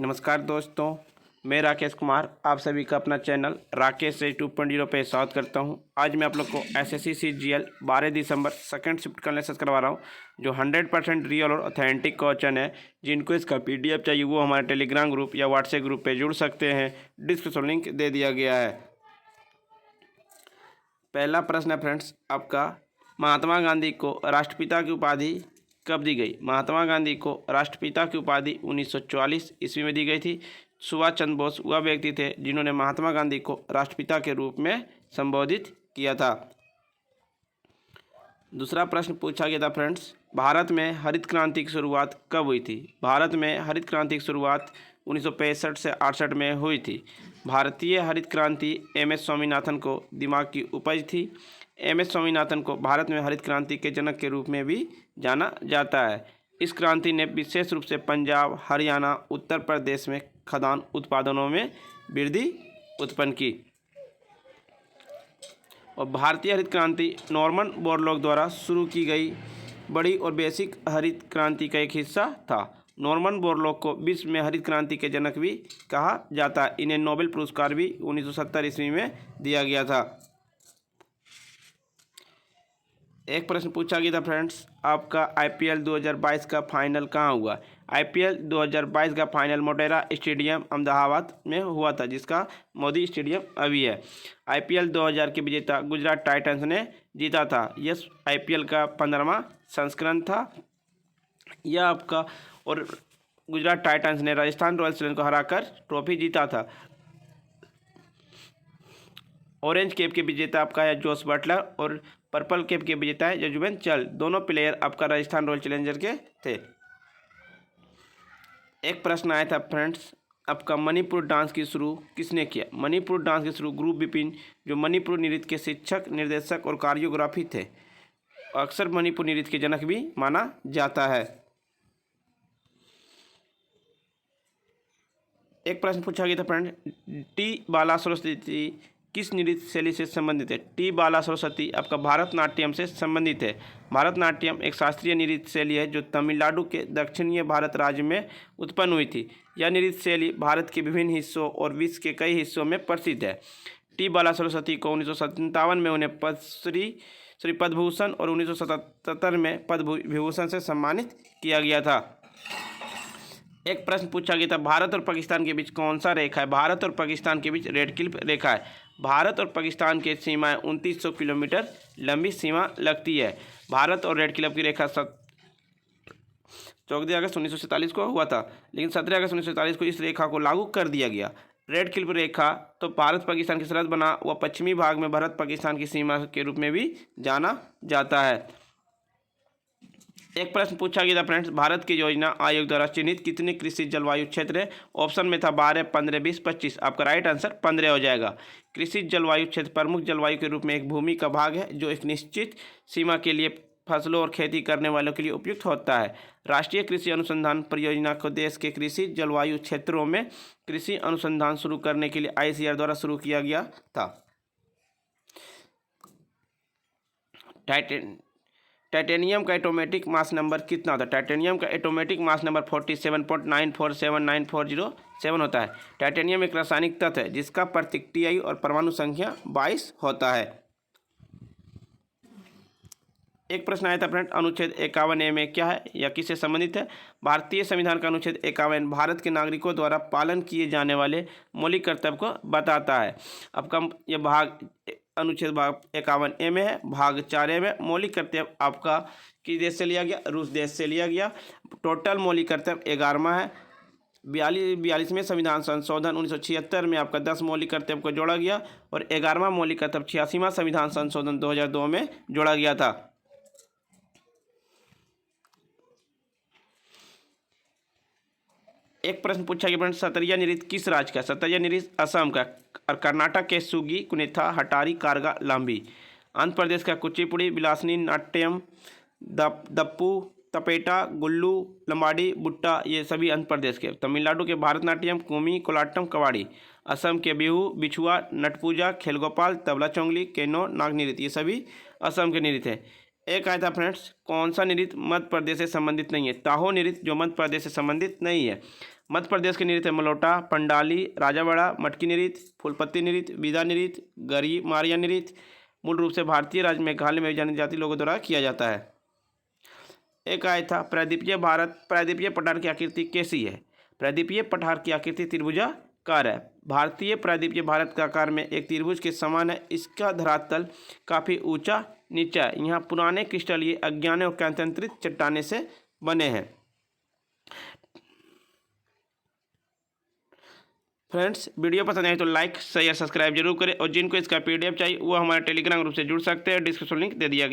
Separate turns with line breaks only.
नमस्कार दोस्तों, मैं राकेश कुमार आप सभी का अपना चैनल राकेश से 2.0 पे स्वागत करता हूं। आज मैं आप लोग को एसएससी CGL 12 दिसंबर सेकंड शिफ्ट का लेसन करवा रहा हूं, जो 100% रियल और ऑथेंटिक क्वेश्चन है। जिनको इसका PDF चाहिए वो हमारे टेलीग्राम ग्रुप या व्हाट्सएप ग्रुप पे जुड़ सकते हैं। डिस्क्रिप्शन लिंक दे दिया गया है। पहला प्रश्न है फ्रेंड्स आपका, महात्मा गांधी को राष्ट्रपिता की उपाधि कब दी गई? महात्मा गांधी को राष्ट्रपिता की उपाधि 1944 ईस्वी में दी गई थी। सुभाष चंद्र बोस वह व्यक्ति थे जिन्होंने महात्मा गांधी को राष्ट्रपिता के रूप में संबोधित किया था। दूसरा प्रश्न पूछा गया था फ्रेंड्स, भारत में हरित क्रांति की शुरुआत कब हुई थी? भारत में हरित क्रांति की शुरुआत 1965 से 68 में हुई थी। भारतीय हरित क्रांति MS स्वामीनाथन को दिमाग की उपज थी। MS स्वामीनाथन को भारत में हरित क्रांति के जनक के रूप में भी जाना जाता है। इस क्रांति ने विशेष रूप से पंजाब, हरियाणा, उत्तर प्रदेश में खदान उत्पादनों में वृद्धि उत्पन्न की। और भारतीय हरित क्रांति नॉर्मन बोरलॉग द्वारा शुरू की गई बड़ी और बेसिक हरित क्रांति का एक हिस्सा था। नॉर्मन बोरलॉग को विश्व में हरित क्रांति के जनक भी कहा जाता है। इन्हें नोबेल पुरस्कार भी 1970 ईस्वी में दिया गया था। एक प्रश्न पूछा गया था फ्रेंड्स आपका, IPL 2022 का फाइनल कहाँ हुआ? IPL 2022 का फाइनल मोटेरा स्टेडियम अहमदाबाद में हुआ था, जिसका मोदी स्टेडियम अभी है। IPL 2000 के विजेता गुजरात टाइटंस ने जीता था। यह IPL का 15वां संस्करण था यह आपका, और गुजरात टाइटंस ने राजस्थान रॉयल्स चैलेंजर्स को हराकर ट्रॉफी जीता था। ऑरेंज कैप के विजेता आपका है जोस बटलर और पर्पल कैप के विजेता है यजुवेंद्र चहल। दोनों प्लेयर आपका राजस्थान रॉयल चैलेंजर्स के थे। एक प्रश्न आया था फ्रेंड्स आपका, मणिपुर डांस की शुरू किसने किया? मणिपुर डांस की शुरू गुरु बिपिन, जो मणिपुर नृत्य के शिक्षक, निर्देशक और कोरियोग्राफी थे। अक्सर मणिपुर नृत्य के जनक भी माना जाता है। एक प्रश्न पूछा गया था फ्रेंड, टी बाला सरस्वती किस नृत्य शैली से संबंधित है? टी बाला सरस्वती आपका भारतनाट्यम से संबंधित है। भारतनाट्यम एक शास्त्रीय नृत्य शैली है जो तमिलनाडु के दक्षिणीय भारत राज्य में उत्पन्न हुई थी। यह नृत्य शैली भारत के विभिन्न हिस्सों और विश्व के कई हिस्सों में प्रसिद्ध है। टी बाला सरस्वती को 1957 में उन्हें श्री पद्म भूषण और 1977 में पद्म विभूषण से सम्मानित किया गया था। एक प्रश्न पूछा गया था, भारत और पाकिस्तान के बीच कौन सा रेखा है? भारत और पाकिस्तान के बीच रेड क्लिफ रेखा है। भारत और पाकिस्तान की सीमाएं 2900 किलोमीटर लंबी सीमा लगती है। भारत और रेड क्लिफ की रेखा 14 अगस्त 1947 को हुआ था, लेकिन 17 अगस्त 1947 को इस रेखा को लागू कर दिया गया। रेड क्लिफ रेखा तो भारत पाकिस्तान की सरहद बना वह पश्चिमी भाग में भारत पाकिस्तान की सीमा के रूप में भी जाना जाता है। एक प्रश्न पूछा गया था फ्रेंड्स, भारत की योजना आयोग द्वारा चिन्हित कितने कृषि जलवायु क्षेत्र है? ऑप्शन में था 12, 15, 20, 25। आपका राइट आंसर 15 हो जाएगा। कृषि जलवायु क्षेत्र प्रमुख जलवायु के रूप में एक भूमि का भाग है जो एक निश्चित सीमा के लिए फसलों और खेती करने वालों के लिए उपयुक्त होता है। राष्ट्रीय कृषि अनुसंधान परियोजना को देश के कृषि जलवायु क्षेत्रों में कृषि अनुसंधान शुरू करने के लिए ICAR द्वारा शुरू किया गया था। टाइटेनियम का एटॉमिक मास नंबर कितना होता है? टाइटेनियम का एटॉमिक मास नंबर 47.94794007 होता है। टाइटेनियम एक रासायनिक तत्व है जिसका प्रतीक Ti और परमाणु संख्या 22 होता है। एक प्रश्न आया था फ्रेंड, अनुच्छेद 51A में क्या है या किससे संबंधित है? भारतीय संविधान का अनुच्छेद 51 भारत के नागरिकों द्वारा पालन किए जाने वाले मौलिक कर्तव्य को बताता है। आपका यह भाग अनुच्छेद भाग 51A में है। भाग 4A में मौलिक कर्तव्य आपका किस देश से लिया गया? रूस देश से लिया गया। टोटल मौलिक कर्तव्य 11वां है। 42वें संविधान संशोधन 1976 में आपका 10 मौलिक कर्तव्य को जोड़ा गया और 11वां मौलिक कर्तव्य 86वां संविधान संशोधन 2002 में जोड़ा गया था। एक प्रश्न पूछा गया फ्रेंड, सतरिया नृत्य किस राज्य का? सतरिया नृत्य असम का और कर्नाटक के सुगी, कुनेथा, हटारी, कारगा, लांबी। आंध्र प्रदेश का कुचिपुड़ी, विलासनी, नाट्यम, दप्पू, तपेटा, गुल्लू, लंबाड़ी, बुट्टा, ये सभी आंध्र प्रदेश के। तमिलनाडु के भारतनाट्यम, कुमी, कोलाटम, कवाड़ी। असम के बिहू, बिछुआ, नटपूजा, खेलगोपाल, तबला चोंगली, केनो, नाग नृत्य, ये सभी असम के नृत्य हैं। एक आया था फ्रेंड्स, कौन सा नृत्य मध्य प्रदेश से संबंधित नहीं है? ताहो नृत्य जो मध्य प्रदेश से संबंधित नहीं है। मध्य प्रदेश की नृत्य मलोटा, पंडाली, राजावाड़ा, मटकी नृत्य, फूलपत्ती नृत्य, बीदा नृत्य, गरी मारिया नृत्य मूल रूप से भारतीय राज्य मेघालय में जनजाति लोगों द्वारा किया जाता है। एक आया था प्रायद्वीपीय पठार की आकृति कैसी है? प्रायद्वीपीय पठार की आकृति त्रिभुजाकार है। भारतीय प्रायद्वीपीय भारत का आकार में एक त्रिभुज के समान है। इसका धरातल काफ़ी ऊंचा नीचा है। यहाँ पुराने क्रिस्टलीय अज्ञाने और केंद्रित चट्टाने से बने हैं। फ्रेंड्स, वीडियो पसंद आए तो लाइक शेयर सब्सक्राइब जरूर करें और जिनको इसका PDF चाहिए वो हमारे टेलीग्राम ग्रुप से जुड़ सकते हैं। डिस्क्रिप्शन लिंक दे दिया गया।